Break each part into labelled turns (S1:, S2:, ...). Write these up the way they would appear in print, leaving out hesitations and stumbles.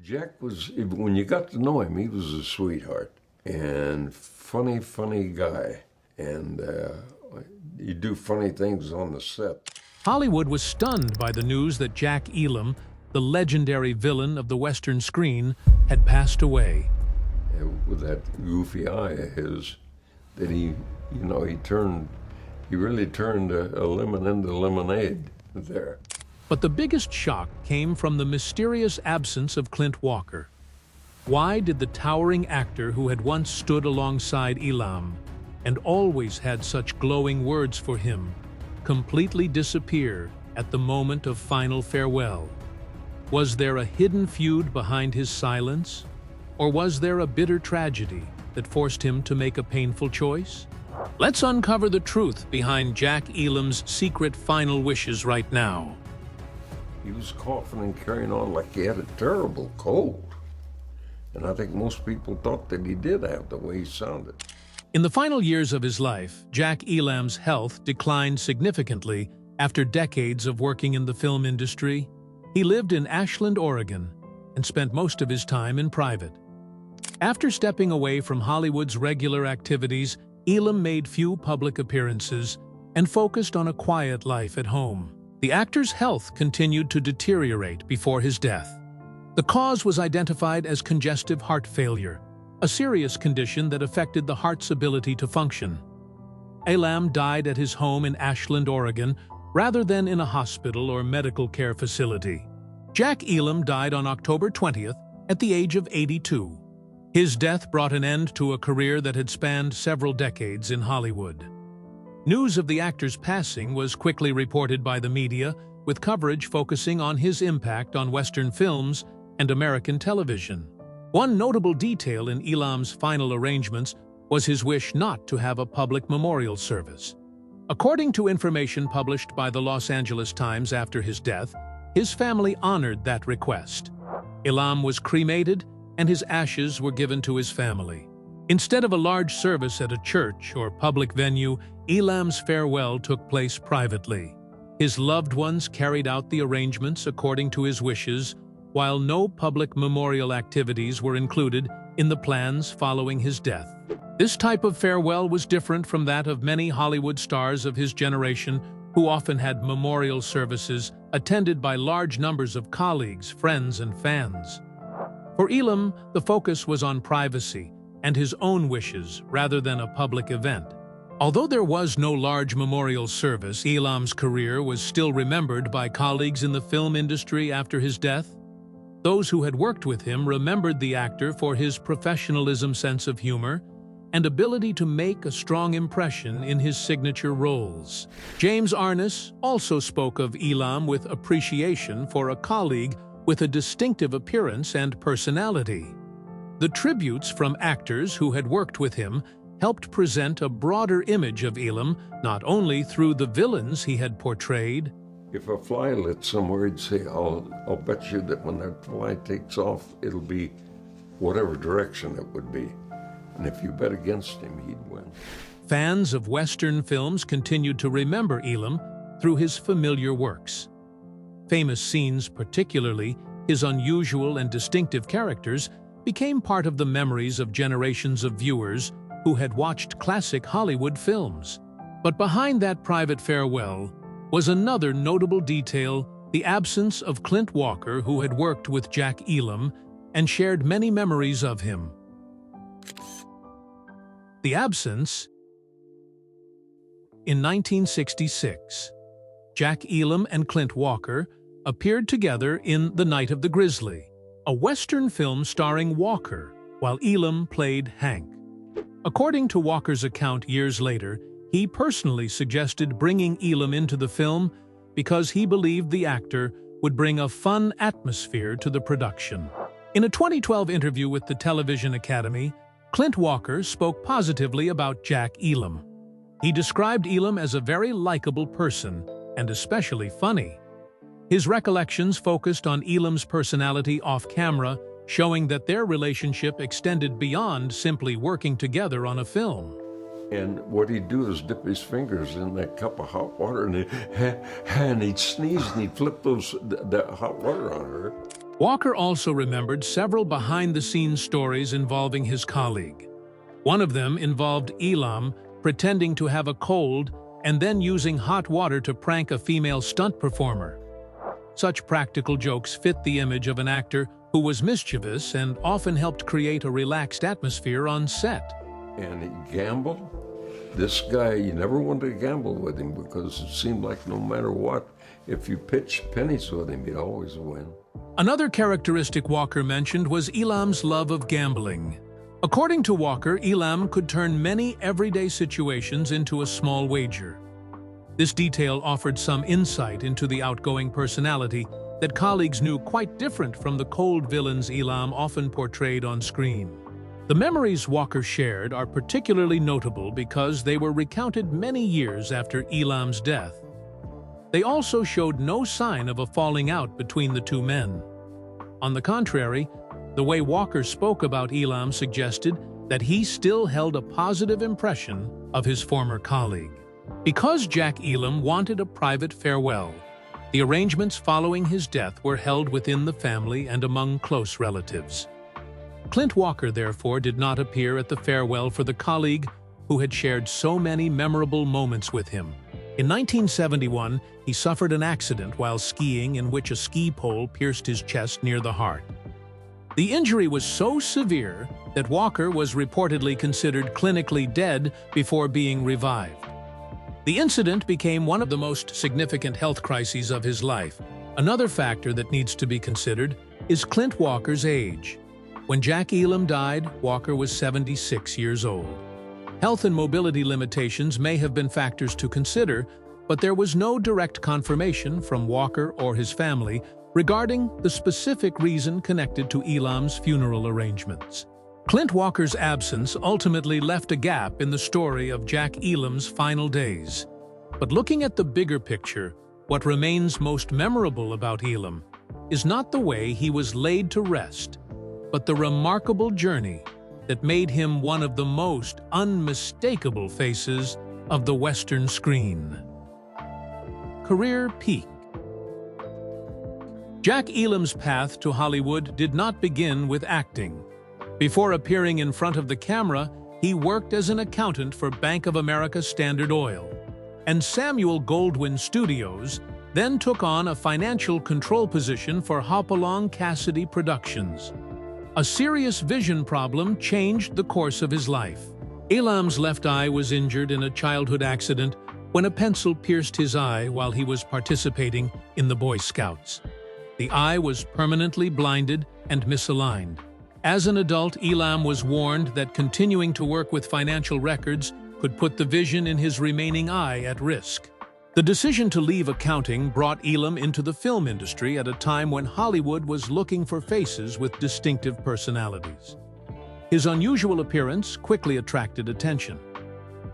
S1: Jack was, when you got to know him, he was a sweetheart and funny guy. And he'd do funny things on the set.
S2: Hollywood was stunned by the news that Jack Elam, the legendary villain of the Western screen, had passed away.
S1: With that goofy eye of his, that he really turned a lemon into lemonade there.
S2: But the biggest shock came from the mysterious absence of Clint Walker. Why did the towering actor who had once stood alongside Elam and always had such glowing words for him completely disappear at the moment of final farewell? Was there a hidden feud behind his silence? Or was there a bitter tragedy that forced him to make a painful choice? Let's uncover the truth behind Jack Elam's secret final wishes right now.
S1: He was coughing and carrying on like he had a terrible cold. And I think most people thought that he did have the way he sounded.
S2: In the final years of his life, Jack Elam's health declined significantly after decades of working in the film industry. He lived in Ashland, Oregon, and spent most of his time in private. After stepping away from Hollywood's regular activities, Elam made few public appearances and focused on a quiet life at home. The actor's health continued to deteriorate before his death. The cause was identified as congestive heart failure, a serious condition that affected the heart's ability to function. Elam died at his home in Ashland, Oregon, rather than in a hospital or medical care facility. Jack Elam died on October 20th at the age of 82. His death brought an end to a career that had spanned several decades in Hollywood. News of the actor's passing was quickly reported by the media, with coverage focusing on his impact on Western films and American television. One notable detail in Elam's final arrangements was his wish not to have a public memorial service. According to information published by the Los Angeles Times after his death, his family honored that request. Elam was cremated, and his ashes were given to his family. Instead of a large service at a church or public venue, Elam's farewell took place privately. His loved ones carried out the arrangements according to his wishes, while no public memorial activities were included in the plans following his death. This type of farewell was different from that of many Hollywood stars of his generation, who often had memorial services attended by large numbers of colleagues, friends, and fans. For Elam, the focus was on privacy and his own wishes rather than a public event. Although there was no large memorial service, Elam's career was still remembered by colleagues in the film industry after his death. Those who had worked with him remembered the actor for his professionalism, sense of humor, and ability to make a strong impression in his signature roles. James Arness also spoke of Elam with appreciation for a colleague with a distinctive appearance and personality. The tributes from actors who had worked with him helped present a broader image of Elam, not only through the villains he had portrayed.
S1: If a fly lit somewhere, he'd say, I'll bet you that when that fly takes off, it'll be whatever direction it would be. And if you bet against him, he'd win.
S2: Fans of Western films continued to remember Elam through his familiar works. Famous scenes, particularly his unusual and distinctive characters, became part of the memories of generations of viewers who had watched classic Hollywood films. But behind that private farewell was another notable detail: the absence of Clint Walker, who had worked with Jack Elam and shared many memories of him. The absence. In 1966, Jack Elam and Clint Walker appeared together in The Night of the Grizzly, a Western film starring Walker, while Elam played Hank. According to Walker's account years later, he personally suggested bringing Elam into the film because he believed the actor would bring a fun atmosphere to the production. In a 2012 interview with the Television Academy, Clint Walker spoke positively about Jack Elam. He described Elam as a very likable person and especially funny. His recollections focused on Elam's personality off-camera, showing that their relationship extended beyond simply working together on a film.
S1: And what he'd do is dip his fingers in that cup of hot water, and he'd sneeze, and he'd flip the hot water on her.
S2: Walker also remembered several behind-the-scenes stories involving his colleague. One of them involved Elam pretending to have a cold and then using hot water to prank a female stunt performer. Such practical jokes fit the image of an actor who was mischievous and often helped create a relaxed atmosphere on set.
S1: And he gambled. This guy, you never wanted to gamble with him because it seemed like no matter what, if you pitched pennies with him, he'd always win.
S2: Another characteristic Walker mentioned was Elam's love of gambling. According to Walker, Elam could turn many everyday situations into a small wager. This detail offered some insight into the outgoing personality that colleagues knew quite different from the cold villains Elam often portrayed on screen. The memories Walker shared are particularly notable because they were recounted many years after Elam's death. They also showed no sign of a falling out between the two men. On the contrary, the way Walker spoke about Elam suggested that he still held a positive impression of his former colleague. Because Jack Elam wanted a private farewell, the arrangements following his death were held within the family and among close relatives. Clint Walker, therefore, did not appear at the farewell for the colleague who had shared so many memorable moments with him. In 1971, he suffered an accident while skiing in which a ski pole pierced his chest near the heart. The injury was so severe that Walker was reportedly considered clinically dead before being revived. The incident became one of the most significant health crises of his life. Another factor that needs to be considered is Clint Walker's age. When Jack Elam died, Walker was 76 years old. Health and mobility limitations may have been factors to consider, but there was no direct confirmation from Walker or his family regarding the specific reason connected to Elam's funeral arrangements. Clint Walker's absence ultimately left a gap in the story of Jack Elam's final days. But looking at the bigger picture, what remains most memorable about Elam is not the way he was laid to rest, but the remarkable journey that made him one of the most unmistakable faces of the Western screen. Career peak. Jack Elam's path to Hollywood did not begin with acting. Before appearing in front of the camera, he worked as an accountant for Bank of America Standard Oil and Samuel Goldwyn Studios, then took on a financial control position for Hopalong Cassidy Productions. A serious vision problem changed the course of his life. Elam's left eye was injured in a childhood accident when a pencil pierced his eye while he was participating in the Boy Scouts. The eye was permanently blinded and misaligned. As an adult, Elam was warned that continuing to work with financial records could put the vision in his remaining eye at risk. The decision to leave accounting brought Elam into the film industry at a time when Hollywood was looking for faces with distinctive personalities. His unusual appearance quickly attracted attention.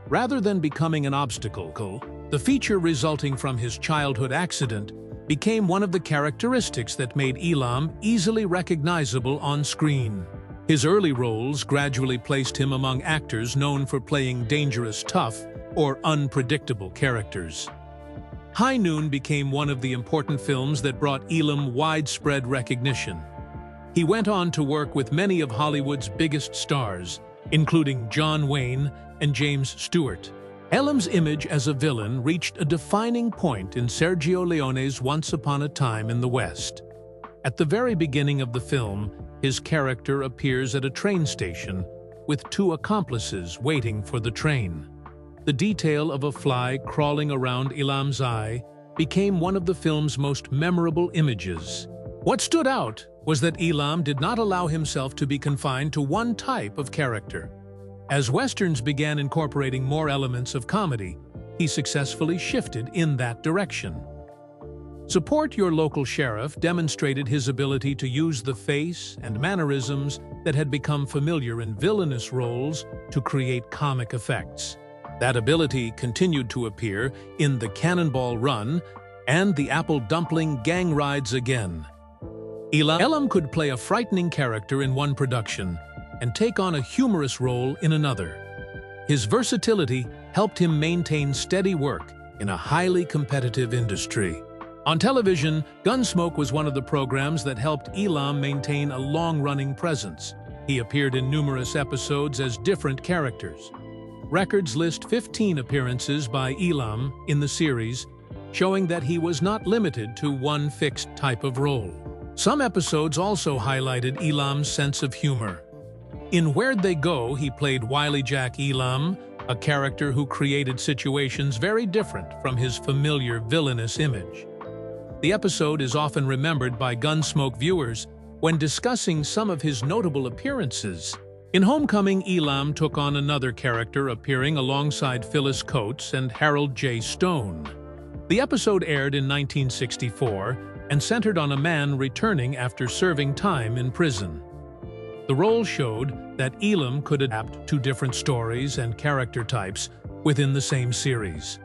S2: Rather than becoming an obstacle, the feature resulting from his childhood accident became one of the characteristics that made Elam easily recognizable on screen. His early roles gradually placed him among actors known for playing dangerous, tough, or unpredictable characters. High Noon became one of the important films that brought Elam widespread recognition. He went on to work with many of Hollywood's biggest stars, including John Wayne and James Stewart. Elam's image as a villain reached a defining point in Sergio Leone's Once Upon a Time in the West. At the very beginning of the film, his character appears at a train station with two accomplices waiting for the train. The detail of a fly crawling around Elam's eye became one of the film's most memorable images. What stood out was that Elam did not allow himself to be confined to one type of character. As Westerns began incorporating more elements of comedy, he successfully shifted in that direction. Support Your Local Sheriff demonstrated his ability to use the face and mannerisms that had become familiar in villainous roles to create comic effects. That ability continued to appear in The Cannonball Run and The Apple Dumpling Gang Rides Again. Elam could play a frightening character in one production and take on a humorous role in another. His versatility helped him maintain steady work in a highly competitive industry. On television, Gunsmoke was one of the programs that helped Elam maintain a long-running presence. He appeared in numerous episodes as different characters. Records list 15 appearances by Elam in the series, showing that he was not limited to one fixed type of role. Some episodes also highlighted Elam's sense of humor. In Where'd They Go, he played wily Jack Elam, a character who created situations very different from his familiar villainous image. The episode is often remembered by Gunsmoke viewers when discussing some of his notable appearances. In Homecoming, Elam took on another character appearing alongside Phyllis Coates and Harold J. Stone. The episode aired in 1964 and centered on a man returning after serving time in prison. The role showed that Elam could adapt to different stories and character types within the same series.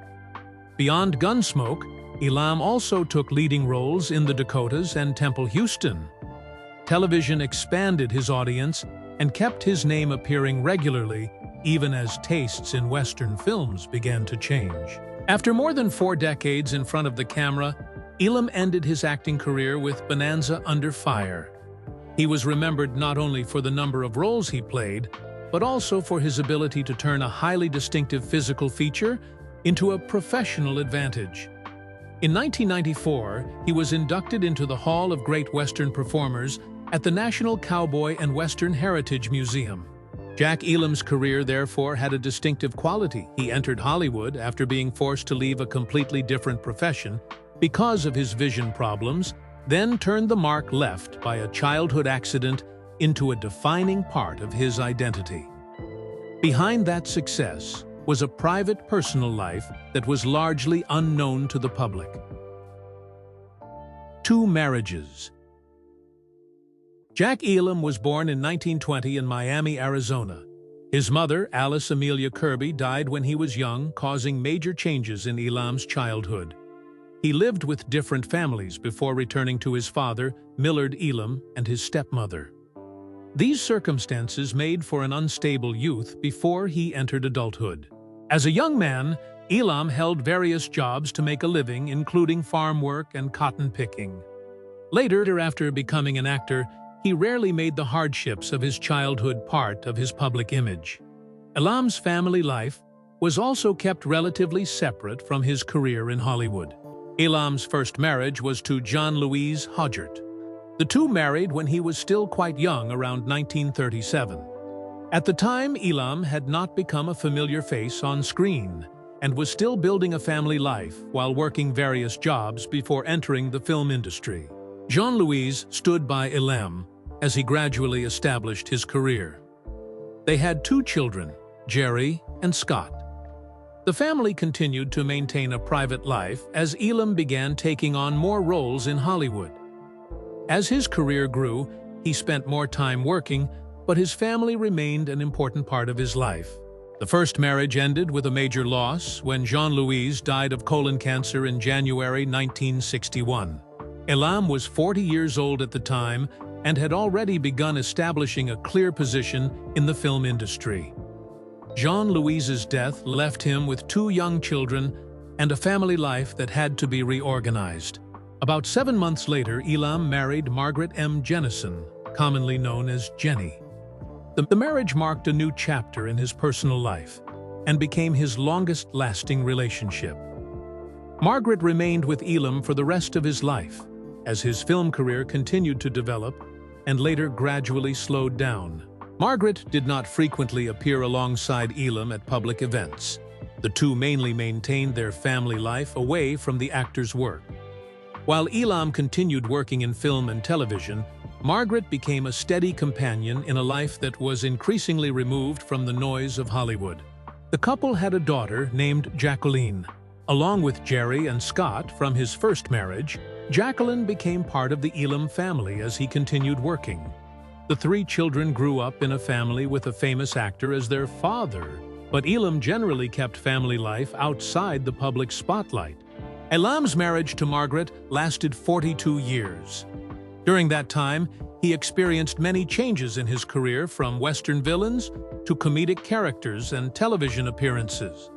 S2: Beyond Gunsmoke, Elam also took leading roles in The Dakotas and Temple Houston. Television expanded his audience and kept his name appearing regularly, even as tastes in Western films began to change. After more than 4 decades in front of the camera, Elam ended his acting career with Bonanza Under Fire. He was remembered not only for the number of roles he played, but also for his ability to turn a highly distinctive physical feature into a professional advantage. In 1994, he was inducted into the Hall of Great Western Performers at the National Cowboy and Western Heritage Museum. Jack Elam's career, therefore, had a distinctive quality. He entered Hollywood after being forced to leave a completely different profession because of his vision problems, then turned the mark left by a childhood accident into a defining part of his identity. Behind that success was a private personal life that was largely unknown to the public. 2 marriages. Jack Elam was born in 1920 in Miami, Arizona. His mother, Alice Amelia Kirby, died when he was young, causing major changes in Elam's childhood. He lived with different families before returning to his father, Millard Elam, and his stepmother. These circumstances made for an unstable youth before he entered adulthood. As a young man, Elam held various jobs to make a living, including farm work and cotton picking. Later, after becoming an actor, he rarely made the hardships of his childhood part of his public image. Elam's family life was also kept relatively separate from his career in Hollywood. Elam's first marriage was to John Louise Hodgert. The two married when he was still quite young, around 1937. At the time, Elam had not become a familiar face on screen and was still building a family life while working various jobs before entering the film industry. Jean Louise stood by Elam as he gradually established his career. They had 2 children, Jerry and Scott. The family continued to maintain a private life as Elam began taking on more roles in Hollywood. As his career grew, he spent more time working, but his family remained an important part of his life. The first marriage ended with a major loss when Jean Louise died of colon cancer in January 1961. Elam was 40 years old at the time and had already begun establishing a clear position in the film industry. Jean Louise's death left him with 2 young children and a family life that had to be reorganized. About 7 months later, Elam married Margaret M. Jennison, commonly known as Jenny. The marriage marked a new chapter in his personal life and became his longest-lasting relationship. Margaret remained with Elam for the rest of his life, as his film career continued to develop and later gradually slowed down. Margaret did not frequently appear alongside Elam at public events. The two mainly maintained their family life away from the actor's work. While Elam continued working in film and television, Margaret became a steady companion in a life that was increasingly removed from the noise of Hollywood. The couple had a daughter named Jacqueline. Along with Jerry and Scott from his first marriage, Jacqueline became part of the Elam family as he continued working. The 3 children grew up in a family with a famous actor as their father, but Elam generally kept family life outside the public spotlight. Elam's marriage to Margaret lasted 42 years. During that time, he experienced many changes in his career, from Western villains to comedic characters and television appearances.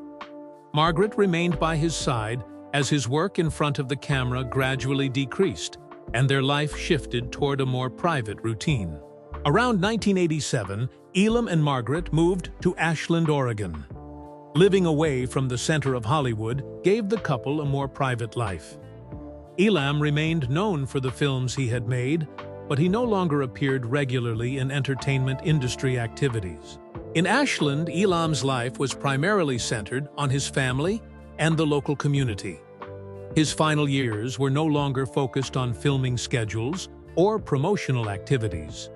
S2: Margaret remained by his side as his work in front of the camera gradually decreased and their life shifted toward a more private routine. Around 1987, Elam and Margaret moved to Ashland, Oregon. Living away from the center of Hollywood gave the couple a more private life. Elam remained known for the films he had made, but he no longer appeared regularly in entertainment industry activities. In Ashland, Elam's life was primarily centered on his family and the local community. His final years were no longer focused on filming schedules or promotional activities.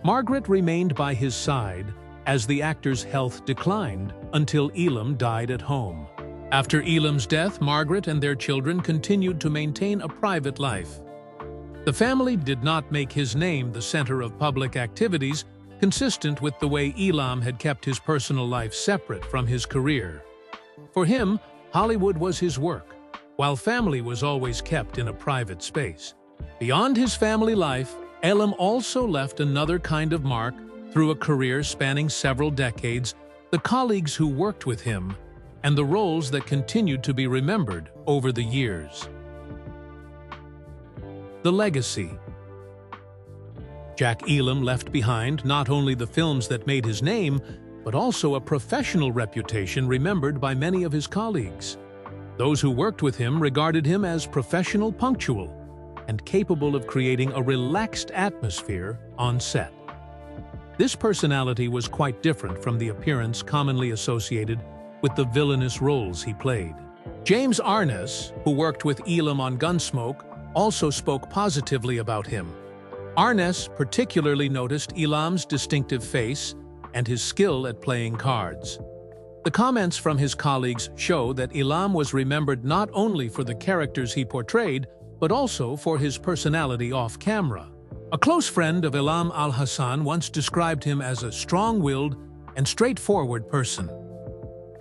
S2: Margaret remained by his side as the actor's health declined until Elam died at home. After Elam's death, Margaret and their children continued to maintain a private life. The family did not make his name the center of public activities, consistent with the way Elam had kept his personal life separate from his career. For him, Hollywood was his work, while family was always kept in a private space. Beyond his family life, Elam also left another kind of mark through a career spanning several decades, the colleagues who worked with him, and the roles that continued to be remembered over the years. The legacy. Jack Elam left behind not only the films that made his name, but also a professional reputation remembered by many of his colleagues. Those who worked with him regarded him as professional, punctual, and capable of creating a relaxed atmosphere on set. This personality was quite different from the appearance commonly associated with the villainous roles he played. James Arness, who worked with Elam on Gunsmoke, also spoke positively about him. Arness particularly noticed Elam's distinctive face and his skill at playing cards. The comments from his colleagues show that Elam was remembered not only for the characters he portrayed, but also for his personality off-camera. A close friend of Elam Al-Hassan once described him as a strong-willed and straightforward person.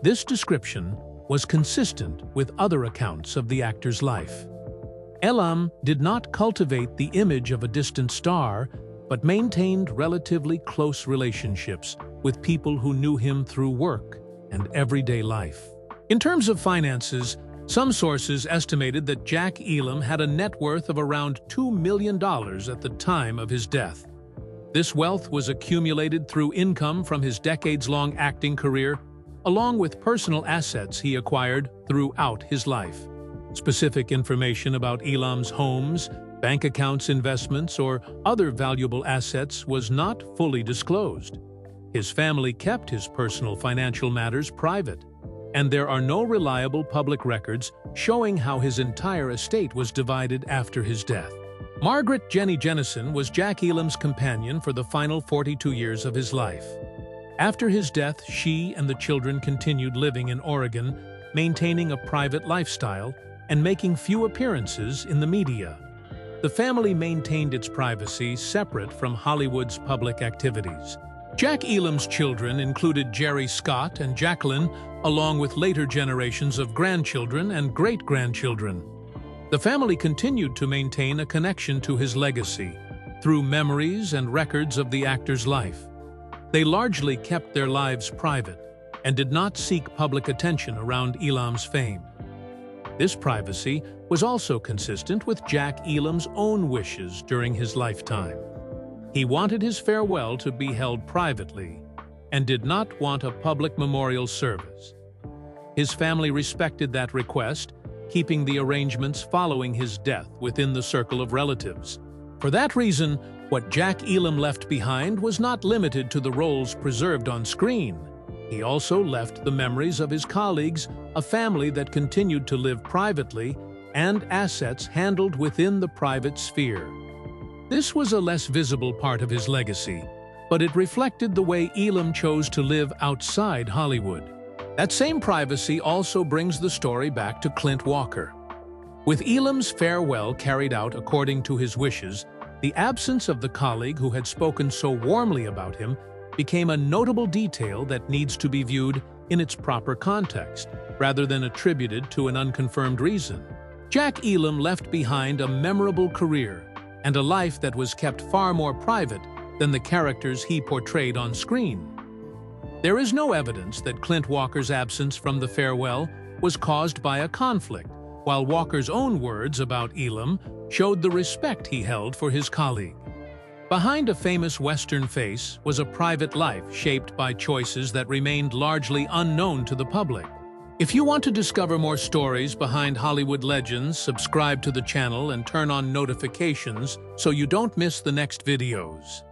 S2: This description was consistent with other accounts of the actor's life. Elam did not cultivate the image of a distant star, but maintained relatively close relationships with people who knew him through work and everyday life. In terms of finances, some sources estimated that Jack Elam had a net worth of around $2 million at the time of his death. This wealth was accumulated through income from his decades-long acting career, along with personal assets he acquired throughout his life. Specific information about Elam's homes, bank accounts, investments, or other valuable assets was not fully disclosed. His family kept his personal financial matters private, and there are no reliable public records showing how his entire estate was divided after his death. Margaret Jenny Jennison was Jack Elam's companion for the final 42 years of his life. After his death, she and the children continued living in Oregon, maintaining a private lifestyle and making few appearances in the media. The family maintained its privacy separate from Hollywood's public activities. Jack Elam's children included Jerry Scott and Jacqueline, along with later generations of grandchildren and great-grandchildren. The family continued to maintain a connection to his legacy through memories and records of the actor's life. They largely kept their lives private and did not seek public attention around Elam's fame. This privacy was also consistent with Jack Elam's own wishes during his lifetime. He wanted his farewell to be held privately and did not want a public memorial service. His family respected that request, keeping the arrangements following his death within the circle of relatives. For that reason, what Jack Elam left behind was not limited to the roles preserved on screen. He also left the memories of his colleagues, a family that continued to live privately, and assets handled within the private sphere. This was a less visible part of his legacy, but it reflected the way Elam chose to live outside Hollywood. That same privacy also brings the story back to Clint Walker. With Elam's farewell carried out according to his wishes, the absence of the colleague who had spoken so warmly about him became a notable detail that needs to be viewed in its proper context, rather than attributed to an unconfirmed reason. Jack Elam left behind a memorable career and a life that was kept far more private than the characters he portrayed on screen. There is no evidence that Clint Walker's absence from the farewell was caused by a conflict while Walker's own words about Elam showed the respect he held for his colleague. Behind a famous Western face was a private life shaped by choices that remained largely unknown to the public. If you want to discover more stories behind Hollywood legends, subscribe to the channel and turn on notifications so you don't miss the next videos.